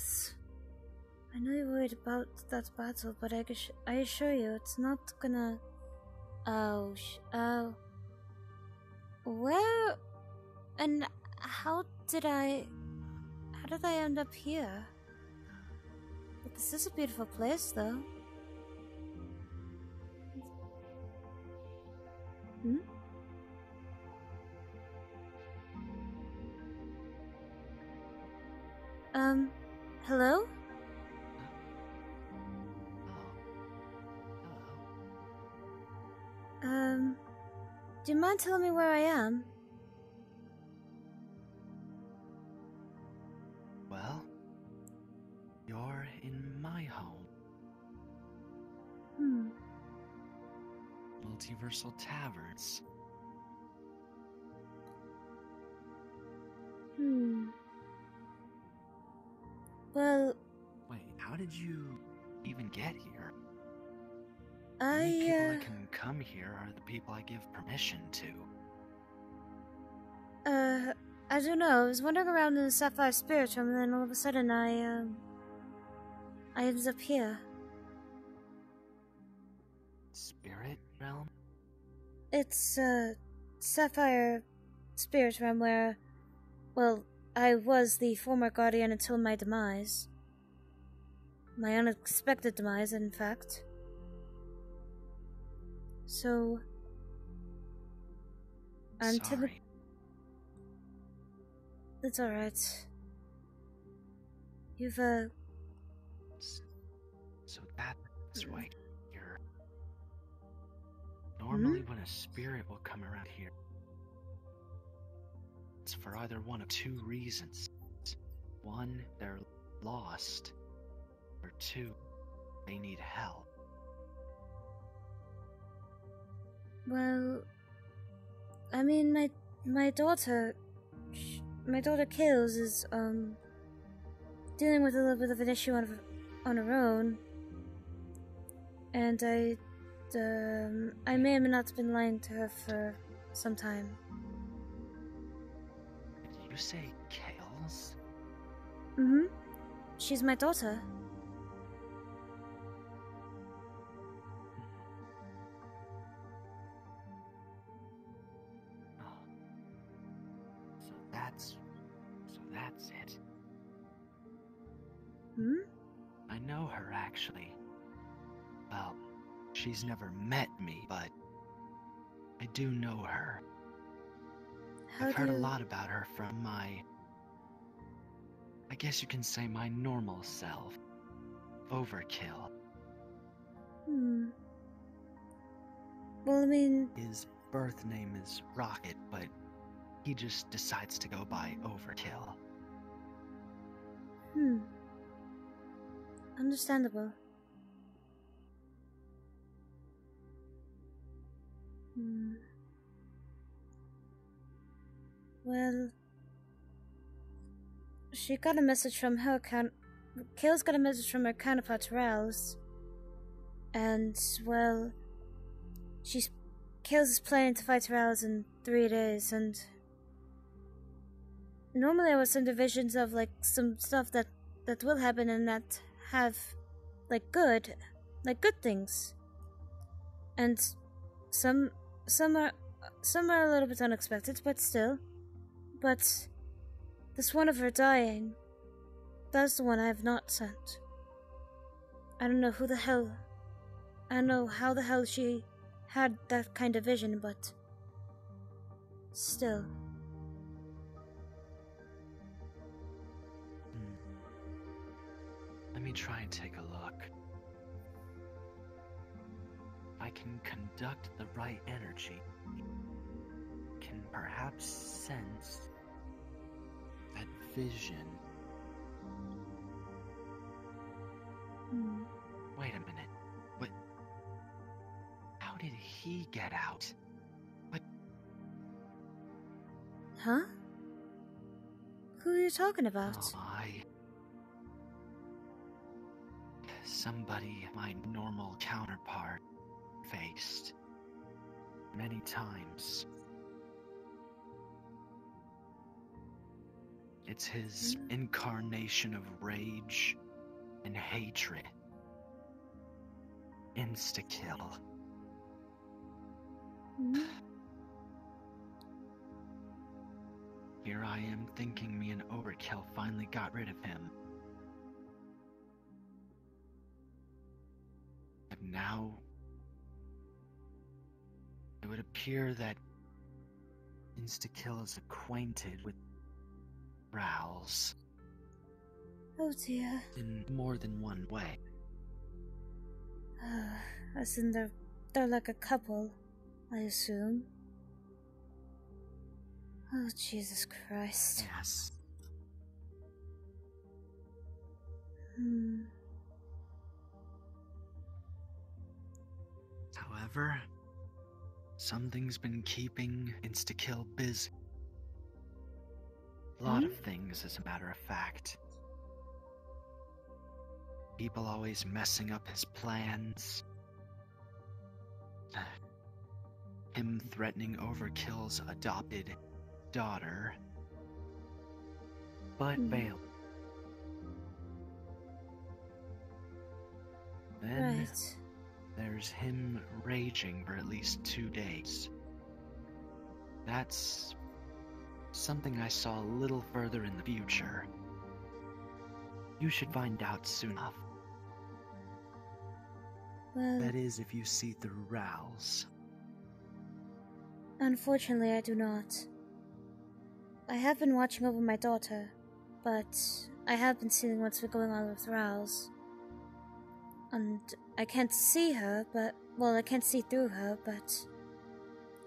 Kells. I know you're worried about that battle, but I assure you, it's not gonna... Oh, where... And how did I end up here? But this is a beautiful place, though. Hmm? Hello? Do you mind telling me where I am? Well, you're in my home. Multiversal Taverns. Well... Wait, how did you even get here? The I, only people that can come here are the people I give permission to. I don't know. I was wandering around in the Sapphire Spirit Realm, and then all of a sudden I ended up here. Spirit Realm? It's, Sapphire Spirit Realm where, well, I was the former guardian until my demise. My unexpected demise, in fact. So... I'm sorry. It's alright. You've, So that's right. Normally when a spirit will come around here, it's for either one of two reasons. One, they're lost. Or two, they need help. Well... I mean, my daughter Kills is, dealing with a little bit of an issue on her own. And I may have not been lying to her for some time. Did you say Kales? Mm-hmm. She's my daughter. So that's it. Hmm? I know her, actually. Well, she's never met me, but I do know her. I've heard a lot about her from my... I guess you can say my normal self. Overkill. Well, I mean... His birth name is Rocket, but he just decides to go by Overkill. Understandable. Well... She got a message from her Kale's got a message from her counterpart, Rouse. And, well... Kale's is planning to fight Rouse in 3 days, and... Normally I would send her visions of, like, some stuff that will happen and that have, like, good things. And some are a little bit unexpected, but still. But this one of her dying, that's the one I have not sent. I don't know how the hell she had that kind of vision, but still. Let me try and take a look. I can conduct the right energy. Can perhaps sense that vision. Wait a minute. What? How did he get out? What? Huh? Who are you talking about? Oh my. Somebody my normal counterpart faced many times. It's his incarnation of rage and hatred. Insta-kill. Here I am thinking me and Overkill finally got rid of him. But now, it would appear that Insta-kill is acquainted with Rowls. Oh dear. In more than one way. As in they're like a couple, I assume. Oh, Jesus Christ. Yes. However, something's been keeping Insta-kill busy. A lot of things, as a matter of fact. People always messing up his plans. Him threatening Overkill's adopted daughter. But failed. Then there's him raging for at least 2 days. That's something I saw a little further in the future. You should find out soon enough. Well, that is, if you see through Rowls. Unfortunately, I do not. I have been watching over my daughter, but I have been seeing what's been going on with Rowls. And I can't see her, I can't see through her, but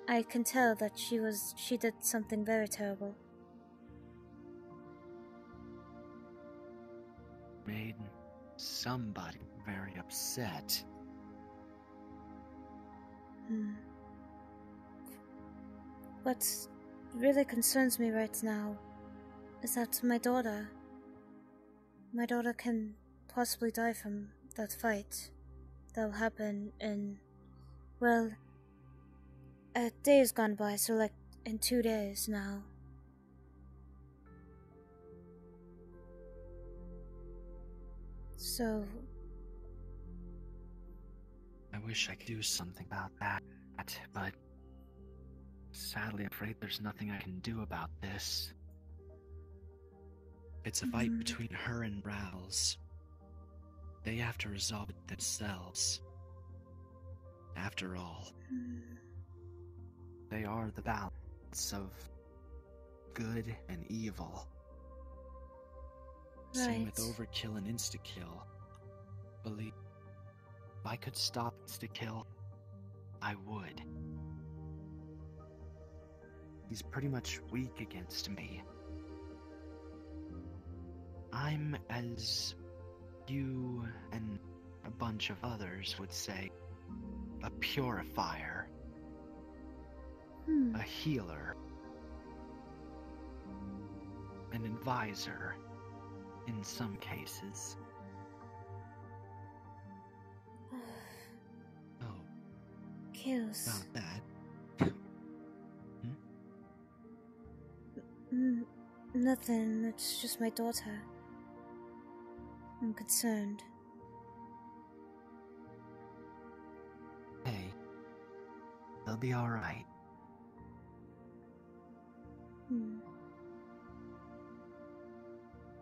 I can tell that she did something very terrible. Made somebody very upset. What really concerns me right now is that my daughter can possibly die from that fight that'll happen in, a day's gone by, so like in 2 days now. So I wish I could do something about that, but sadly, I'm afraid there's nothing I can do about this. It's a fight between her and Rowls. They have to resolve it themselves. After all, they are the balance of good and evil. Same with Overkill and Insta-kill. Believe if I could stop Insta-kill, I would. He's pretty much weak against me. I'm, as you and a bunch of others would say, a purifier. A healer. An advisor, in some cases. Oh. Kills. About that. Nothing, it's just my daughter. I'm concerned. Hey, they'll be alright.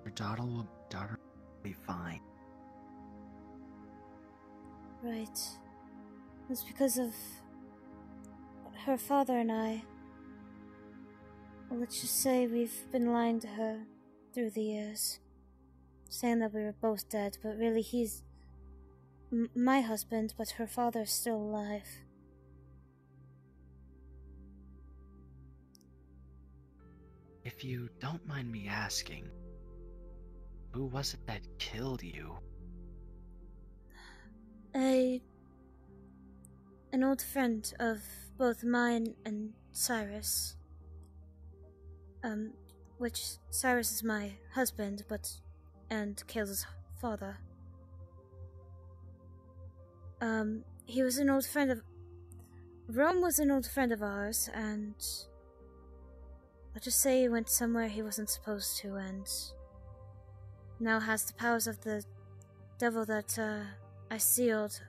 Your daughter will be fine. Right. It's because of her father and I. Let's just say we've been lying to her through the years, saying that we were both dead, but really he's my husband, but her father's still alive. If you don't mind me asking, who was it that killed you? An old friend of both mine and Cyrus. Which Cyrus is my husband, and Kale's father. He was an old friend of... Rome was an old friend of ours, and let's just say he went somewhere he wasn't supposed to and now has the powers of the devil that I sealed.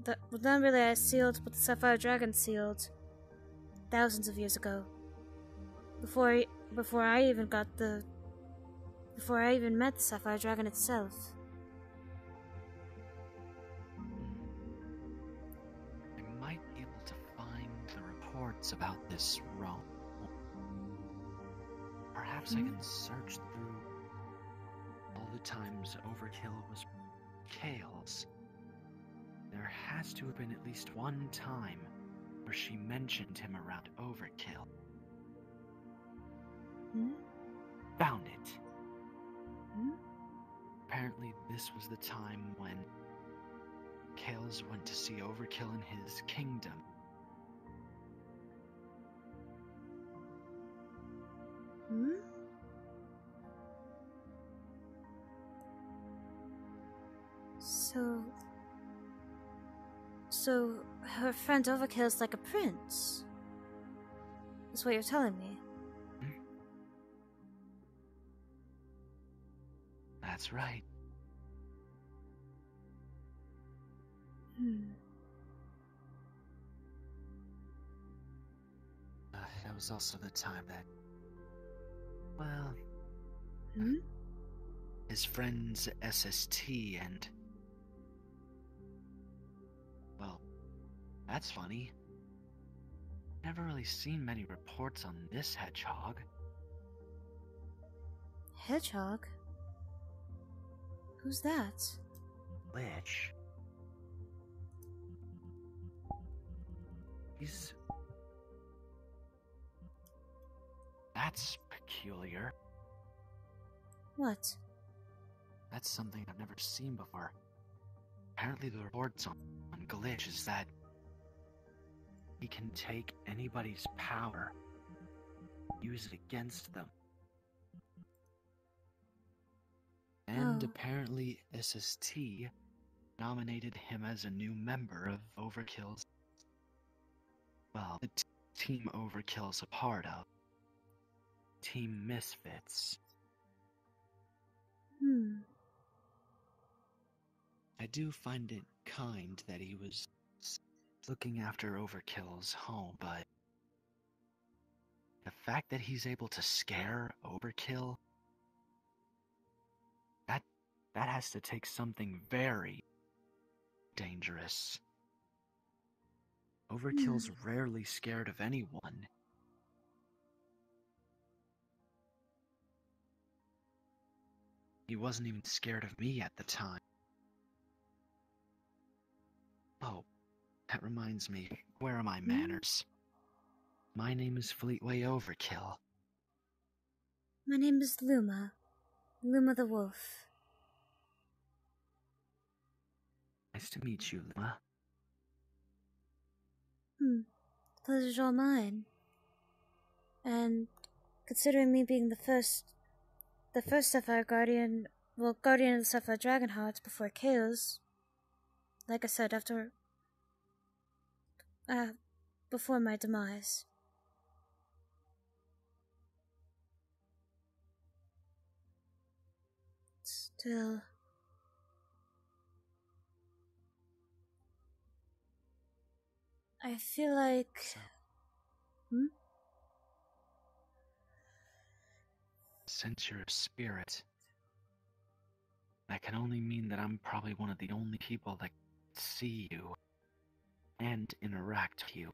That, well, not really I sealed, but the Sapphire Dragon sealed thousands of years ago. Before I even met the Sapphire Dragon itself. I might be able to find the reports about this realm. Perhaps I can search through all the times Overkill was Kale's. There has to have been at least one time where she mentioned him around Overkill. Found it. Apparently this was the time when Kales went to see Overkill in his kingdom. So her friend Overkill's like a prince. That's what you're telling me. That's right. That was also the time that, well, his friend's SST and, well, that's funny. Never really seen many reports on this hedgehog. Hedgehog? Who's that? Lich. That's peculiar. What? That's something I've never seen before. Apparently the reports on Glitch is that he can take anybody's power, use it against them. And apparently SST nominated him as a new member of Overkill's, well, the team Overkill's a part of. Team Misfits. I do find it kind that he was looking after Overkill's home, but the fact that he's able to scare Overkill, that has to take something very dangerous. Overkill's rarely scared of anyone. He wasn't even scared of me at the time. Oh, that reminds me, where are my manners? My name is Fleetway Overkill. My name is Luma. Luma the Wolf. Nice to meet you, Luma. Pleasure's all mine. And considering me being the first Sapphire Guardian, well, Guardian of the Sapphire Dragon Hearts before Chaos, like I said, before my demise. Still, I feel like... Since you're a spirit, that can only mean that I'm probably one of the only people that see you and interact with you.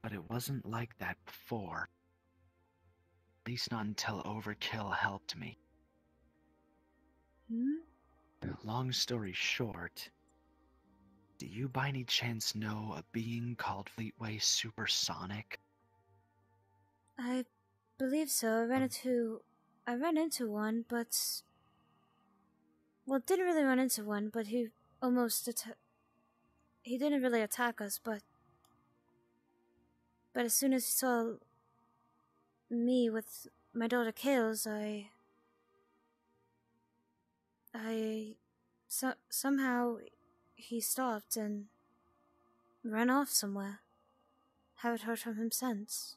But it wasn't like that before. At least not until Overkill helped me. Long story short, do you by any chance know a being called Fleetway Supersonic? I believe so. I ran into one, but... Well, didn't really run into one, but he almost he didn't really attack us, but as soon as he saw me with my daughter Kales, somehow he stopped and ran off somewhere. haven't heard from him since.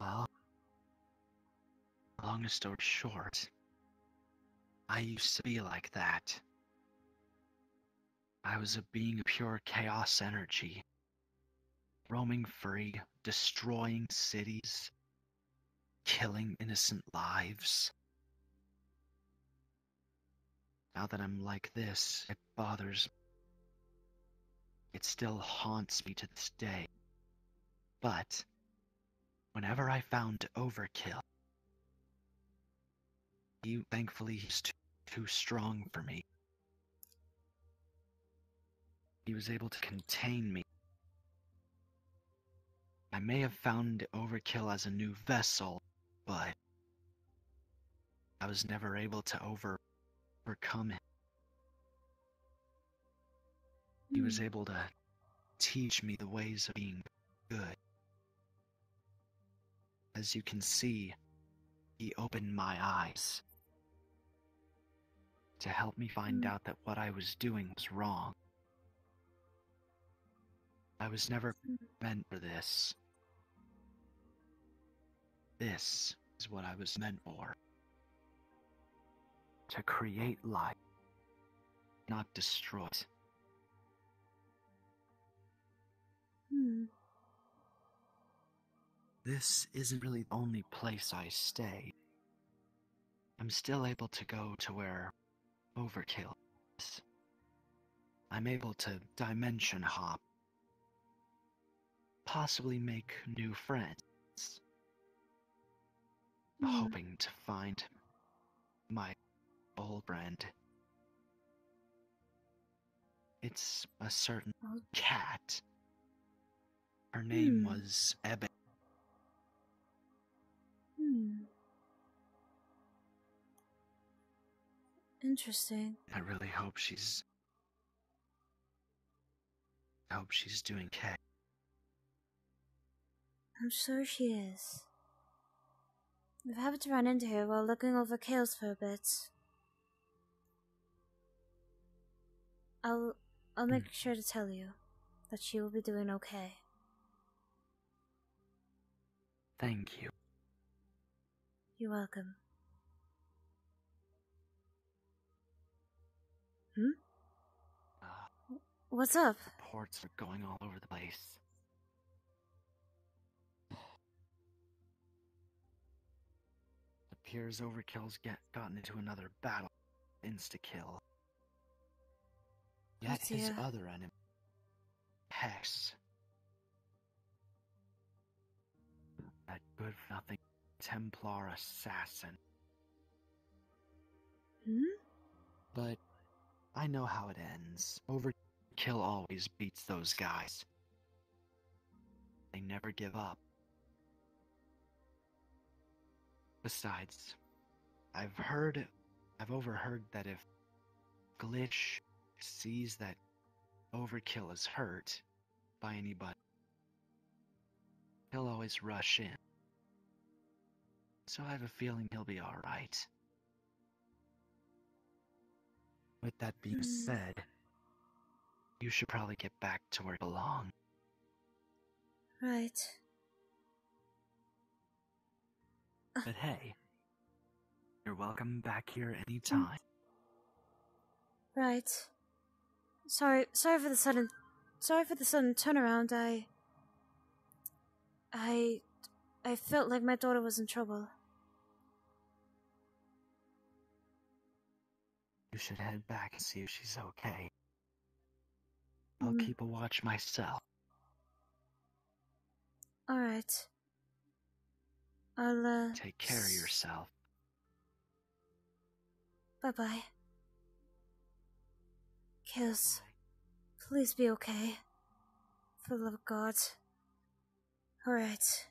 Well, long story short, I used to be like that. I was a being of pure chaos energy, roaming free, destroying cities, killing innocent lives. Now that I'm like this, it bothers me. It still haunts me to this day. But whenever I found Overkill, thankfully he's too strong for me. He was able to contain me. I may have found Overkill as a new vessel, but I was never able to overcome him. He was able to teach me the ways of being good. As you can see, he opened my eyes to help me find out that what I was doing was wrong. I was never meant for this. This is what I was meant for. To create life, not destroy it. This isn't really the only place I stay. I'm still able to go to where Overkill is. I'm able to dimension hop. Possibly make new friends. Hoping to find my old friend. It's a certain cat. Her name was Ebony. Interesting. I really hope she's doing okay. I'm sure she is. We've happened to run into her while looking over Kales for a bit. I'll make sure to tell you that she will be doing okay. Thank you. You're welcome. What's up? Reports are going all over the place. Appears Overkill's gotten into another battle. Insta-kill. Yet his other enemy, Hex, that good-for-nothing Templar assassin. But I know how it ends. Overkill always beats those guys. They never give up. Besides, I've overheard that if Glitch sees that Overkill is hurt by anybody, he'll always rush in. So I have a feeling he'll be alright. With that being said, you should probably get back to where you belong. Right. But hey, you're welcome back here anytime. Right. Sorry for the sudden turnaround. I felt like my daughter was in trouble. You should head back and see if she's okay. I'll keep a watch myself. Alright. I'll, Take care of yourself. Bye-bye. Kills. Please be okay. For the love of God. Alright.